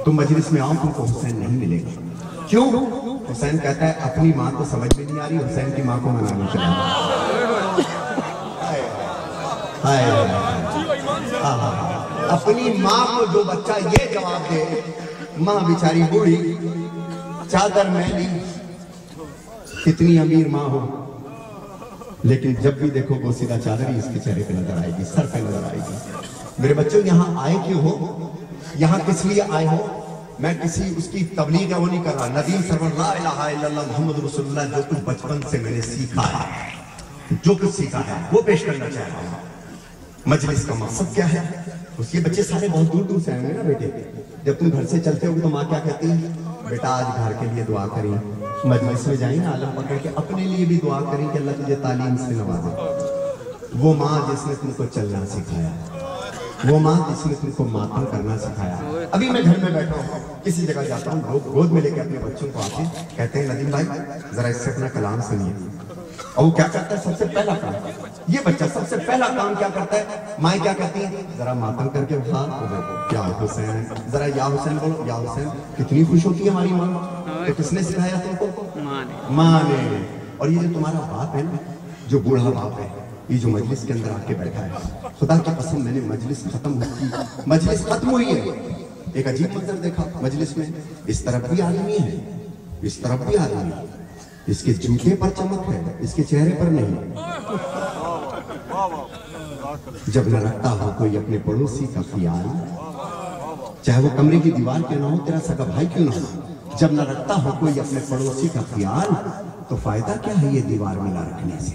तुम मजलिस में आओ, तुमको हुसैन नहीं मिलेगा। क्यों? हुसैन कहता है अपनी माँ को समझ में नहीं आ रही, हुसैन की माँ को मनाने चला। अपनी माँ को जो बच्चा ये जवाब दे, माँ बेचारी बूढ़ी, चादर मैली, कितनी अमीर माँ हो, लेकिन जब भी देखो वो सीधा चादर ही इसके चेहरे पे नजर आएगी, सर पे नजर आएगी। मेरे बच्चों, यहाँ आए क्यों हो? यहाँ किस लिए आए हो? मैं किसी उसकी तबलीग वो नहीं कर रहा। नदीम सरवर ला इलाहा इल्लल्लाह मुहम्मद रसूलुल्लाह जो कुछ बचपन से मैंने सीखा है, जो कुछ सीखा है वो पेश करना चाह रहा हूँ। मजलिस का मकसद क्या है? उसके बच्चे सारे बहुत दूर दूर से आएंगे ना बेटे। जब तुम घर से चलते हो तो माँ क्या कहती है? बेटा आज घर के लिए दुआ करें। मजलिस में जाएंगे आलम पकड़ के अपने लिए भी दुआ करें कि अल्लाह तुझे तालीम से नवाजे। वो माँ जिसने तुमको चलना सिखाया, वो माँ जिसने तुमको मातम करना सिखाया। अभी मैं घर में बैठा हूँ, किसी जगह जाता हूँ, लोग गोद में लेके अपने बच्चों को आके कहते हैं नदीम भाई जरा इससे अपना कलाम सुनिए। और वो क्या करता है? सबसे पहला काम, ये बच्चा सबसे पहला काम क्या करता है? माँ क्या कहती है? जरा मातम करके उठा, क्या हुसैन, जरा या हुसैन बोलो, या हुसैन। कितनी खुश होती है हमारी माँ। तो किसने सिखाया तुमको? माँ ने। और ये जो तुम्हारा बाप है ना, जो बूढ़ा बाप है, ये जो मजलिस के अंदर आके बैठा है, खुदा की कसम मैंने मजलिस खत्म हुई है, एक अजीब मंजर देखा मजलिस में। इस तरफ भी आदमी है, इस तरफ भी आदमी है, इसके जूते पर चमक है, इसके चेहरे पर नहीं। जब न रखता हो कोई अपने पड़ोसी का ख्याल, चाहे वो कमरे की दीवार क्यों ना हो, तेरा सगा भाई क्यों ना हो, जब न रखता हो कोई अपने पड़ोसी का ख्याल, तो फायदा क्या है ये दीवार मिला रखने से?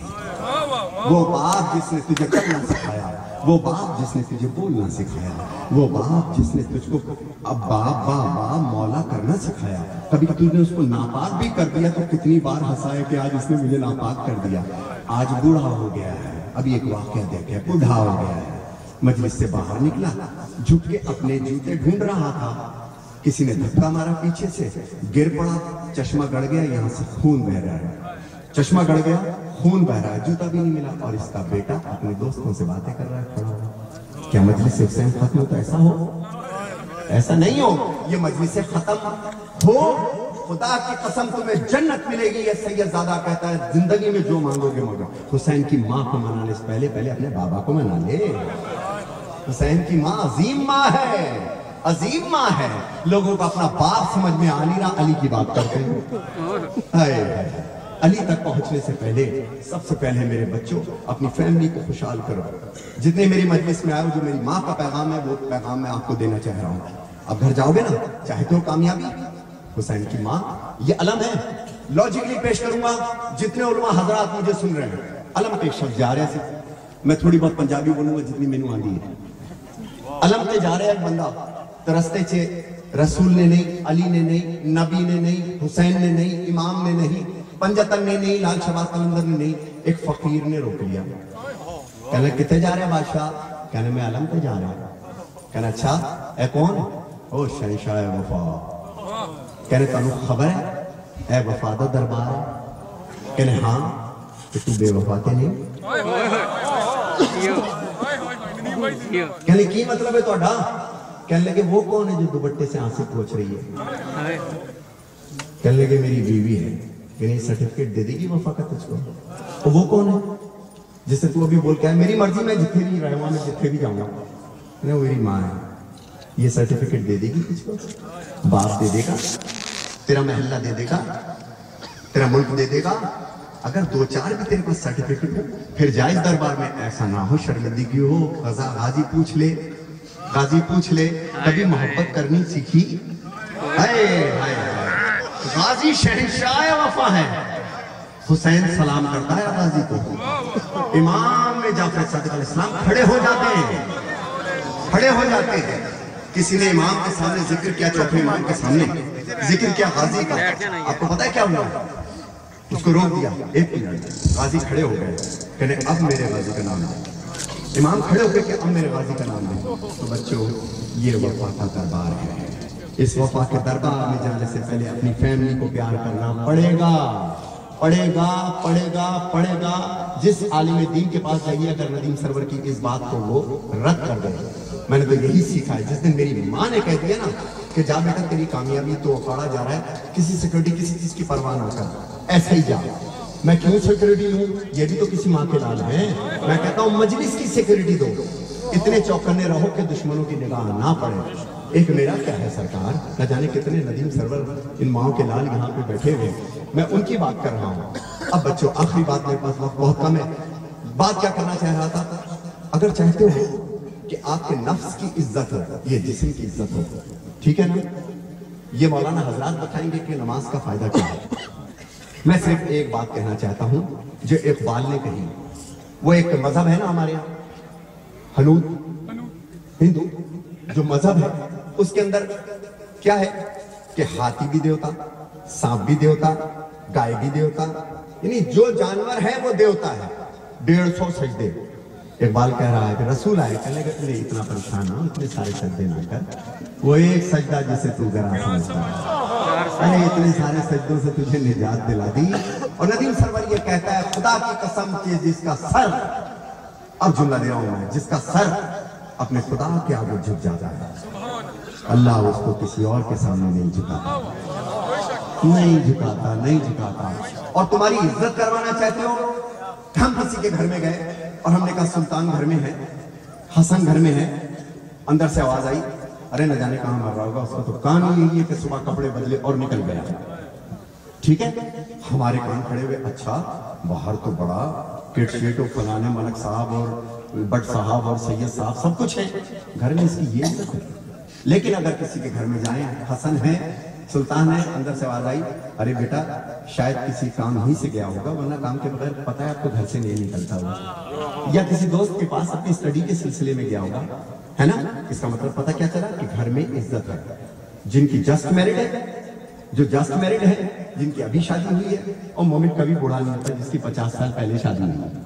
वो बाप जिसने तुझे करना सिखाया, वो बाप जिसने तुझे बोलना सिखाया, वो बाप जिसने तुझको अब्बा बाबा मौला करना सिखाया, कभी तूने उसको नापाक भी कर दिया तो कितनी बार हंसाया कि आज इसने मुझे नापाक कर दिया। आज बूढ़ा हो गया है, अभी एक वाकया देखे, बूढ़ा हो गया है, मजलिस से बाहर निकला, झुक के अपने जूते ढूंढ रहा था, किसी ने धक्का मारा पीछे से, गिर पड़ा, चश्मा गड़ गया, यहाँ से खून बह रहा है, चश्मा गड़ गया, खून बह रहा है, जूता भी नहीं मिला। और इसका बेटा अपने दोस्तों से बातें कर रहा है खड़ा हुआ। क्या मजलिस से हुसैन खत्म होता? ऐसा हो? ऐसा नहीं हो। ये मजलिस से खत्म हो, खुदा की कसम तुम्हें जन्नत मिलेगी। ये सैयदजादा कहता है जिंदगी में जो मांगोगे मांगो। हुसैन की माँ को मनाने से पहले पहले अपने बाबा को मना ले। हुसैन की माँ अजीम माँ है, अजीम माँ है। लोगों को अपना बाप समझ में आ नहीं रहा, अली की बात करते हैं। अली तक पहुंचने से पहले सबसे पहले मेरे बच्चों अपनी फैमिली को खुशहाल करो। जितने मेरी मजलिस में आए हो, जो मेरी माँ का पैगाम है वो पैगाम मैं आपको देना चाह रहा हूँ। अब घर जाओगे ना, चाहते हो कामयाबी? हुसैन की माँ ये अलम है। लॉजिकली पेश करूंगा, जितने उलमा हजरात मुझे सुन रहे हैं, अलम पे शब्द जा रहे से मैं थोड़ी बहुत पंजाबी बोलूंगा जितनी मैनू आती है। अलम पे जा रहा है बंदा, तो रस्ते चे रसूल ने नहीं, अली ने नहीं, नबी ने नहीं, हुसैन ने नहीं, इमाम ने नहीं, पंजतन ने नहीं, लाल शहबाज कलंदर ने नहीं, एक फकीर ने रोक लिया। कहने कितने जा रहे हैं बादशाह? कहने मैं अलम पे जा रहा हूं। कहने अच्छा ए कौन? ओ शहंशाह वफा। कहने तानू खबर है ए वफा दा दरबार है? कहने हाँ, कि तू बेवफा के नहीं। कहने की मतलब है तोड़ा? कहने लगे वो कौन है जो दुपट्टे से आंसू पोंछ रही है? कहने लगे मेरी बीवी है। कहने सर्टिफिकेट दे देगी वफा का तुझको? तो वो कौन है जिससे तू अभी बोल के आया मेरी मर्जी, मैं जिथे भी रहूंगा, मैं जिथे भी जाऊंगा? कहने वो मेरी माँ है। ये सर्टिफिकेट दे देगी तुझको? बाप दे देगा, तेरा महल्ला दे देगा, तेरा मुल्क दे देगा। अगर दो चार भी तेरे पास सर्टिफिकेट हो, फिर जाए इस दरबार में, ऐसा ना हो शर्मिंदगी हो। गाजी पूछ ले, गाजी पूछ ले, कभी मोहब्बत करनी सीखी? हाय हाय, गाजी शहंशाह वफा है। हुसैन सलाम करता है गाजी को। इमाम में जाफर सदिक अलैहिस्सलाम खड़े हो जाते हैं, खड़े हो जाते हैं। किसी ने इमाम के सामने जिक्र किया, चौथे इमाम के सामने जिक्र किया गाजी का। आपको पता है क्या हुआ? उसको रोक दिया, एक मिनट। गाजी खड़े हो गए, कहने अब मेरे गाजी का नाम है। इमाम खड़े हो गए कि अब मेरे गाजी का नाम है। तो बच्चों, ये वफा का दरबार है। इस वफा के दरबार में जाने से पहले अपनी फैमिली को प्यार करना पड़ेगा, पड़ेगा, पड़ेगा, पड़ेगा। जिस आलिम दीन के पास जाइए, अगर नदीम सरवर की इस बात को वो रद्द कर दे, میں نے تو یہی سیکھا ہے. جس دن میری ماں نے کہہ دیا نا کہ جا بیٹا تیری کامیابی تو اکھاڑا جا رہا ہے, کسی سیکورٹی کسی چیز کی پرواہ نہ کر, ایسا ہی جا. میں کیوں سیکورٹی لوں, یہ بھی تو کسی ماں کے لال ہیں. میں کہتا ہوں مجلس کی سیکورٹی دو, اتنے چوکنے رہو کہ دشمنوں کی نگاہ نہ پڑے. ایک میرا کیا ہے سرکار, نہ جانے کتنے ندیم سرور ان ماؤں کے لال یہاں پہ بیٹھے ہوئے, میں ان کی بات کر رہا ہوں. اب بچوں آخری بات, میرے پاس وقت بہت کم ہے. بات کیا کرنا چاہ رہا تھا, اگر چاہتے ہو کہ آپ کے نفس کی عزت ہو, یہ جسم کی عزت ہو, ٹھیک ہے نا, یہ مولانا حضرات بتائیں گے کہ نماز کا فائدہ کیا ہے. میں صرف ایک بات کہنا چاہتا ہوں جو اقبال نے کہی. وہ ایک مذہب ہے نا ہمارے یہاں ہنود ہندو, جو مذہب ہے اس کے اندر کیا ہے کہ ہاتھی بھی دیوتا, سانپ بھی دیوتا, گائے بھی دیوتا, یعنی جو جانور ہے وہ دیوتا ہے. 150 سجدے. اقبال کہہ رہا ہے کہ رسول آئے, کہنے لگا تجھے اتنا پریشان ہو, اتنے سارے سجدے نہ کر, وہ ایک سجدہ جسے تو ذرا سمجھتا ہے, میں نے اتنے سارے سجدوں سے تجھے نجات دلا دی. اور ندیم سرور یہ کہتا ہے خدا کی قسم کہ جس کا سر, اب جملہ دے رہا ہوں میں, جس کا سر اپنے خدا کے آگے جھک جاتا ہے, اللہ اس کو کسی اور کے سامنے نہیں جھکاتا, نہیں جھکاتا, نہیں جھکاتا. اور تمہاری عزت کروانا چاہتے ہو, ہم کسی کے گھر میں گئے اور ہم نے کہا سلطان گھر میں ہے, حسن گھر میں ہے. اندر سے آواز آئی, ارے نہ جانے کہاں مر رہا ہوگا, اس کا تو کام یہی ہے کہ صبح کپڑے بدلے اور نکل گیا. ٹھیک ہے, ہمارے کان کھڑے ہوئے, اچھا باہر تو بڑا کٹ شیٹ و فلانے ملک صاحب اور بٹ صاحب اور سید صاحب سب کچھ ہے, گھر میں اس کی یہ عزت ہے. لیکن اگر کسی کے گھر میں جائیں, حسن ہے, سلطان ہے, اندر سے آواز آئی, ارے بیٹا شاید کسی کام ہی سے گیا ہوگا, ورنہ کام کے بغیر پتہ ہے آپ کو گھر سے نہیں نکلتا ہوگا, یا کسی دوست کے پاس اپنی اسٹڈی کے سلسلے میں گیا ہوگا, ہے نا. اس کا مطلب پتہ کیا چلا کہ گھر میں عزت ہے. جن کی جسٹ میرڈ ہے, جو جسٹ میرڈ ہے, جن کی ابھی شادی ہوئی ہے, اور مومن کبھی بوڑھا نہیں ہوتا جس کی 50 سال پہلے شادی ہوئی.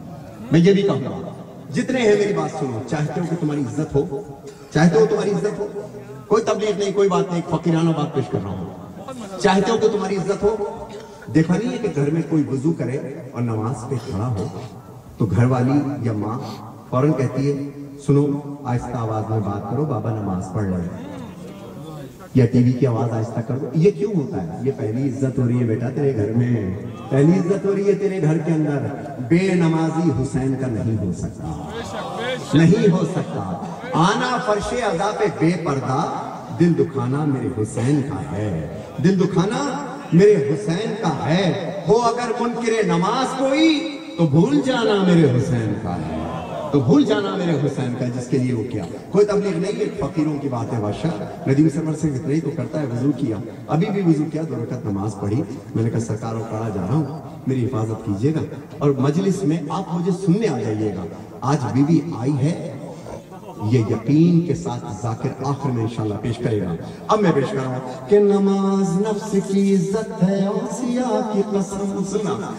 میں یہ بھی کہوں گا, جتنے ہیں میری بات سنو, چاہتے ہو کہ تمہاری عزت ہو, چاہتے ہو تمہاری عزت ہو, کوئی تبلیغ نہیں, کوئی بات نہیں, فقیرانہ بات پیش کر رہا ہوں, چاہتے ہو کہ تمہاری عزت ہو. دیکھا نہیں ہے کہ گھر میں کوئی وضو کرے اور نماز پہ کھڑا ہو تو گھر والی یا ماں فوراً کہتی ہے, سنو آہستہ آواز میں بات کرو, بابا نماز پڑھ رہے ہیں, یا ٹی وی کی آواز آہستہ کرو. یہ کیوں ہوتا ہے؟ یہ پہلی عزت ہو رہی ہے بیٹا تیرے گھر میں, پہلی عزت ہو رہی ہے تیرے گھر کے اندر. بے نمازی حسین کا نہیں ہو سکتا, نہیں ہو سکتا. آنا فرش عزا پہ بے پردہ, دل دکھانا میرے حسین کا ہے, دل دکھانا میرے حسین کا ہے. ہو اگر منکر نماز کوئی تو بھول جانا میرے حسین کا ہے, تو بھول جانا میرے حسین کا, جس کے لیے وہ کیا. کوئی تبلیغ نہیں ہے, فقیروں کی بات ہے. بادشاہ ندیم سرور سے اتنا ہی تو کرتا ہے, وضو کیا, ابھی بھی وضو کیا, 2 رکعت نماز پڑھی. میں نے کہا سرکار اوکاڑا جا رہا ہوں, میری حفاظت کیجئے گا, اور مجلس میں آپ مجھے سننے آ جائیے گا. آج بیوی آئی ہے, یہ یقین کے ساتھ ذاکر آخر میں انشاءاللہ پیش کرے گا. اب میں پیش کر رہا ہوں کہ نماز نفس کی عزت ہے, اوصیاء کی قسم. سننا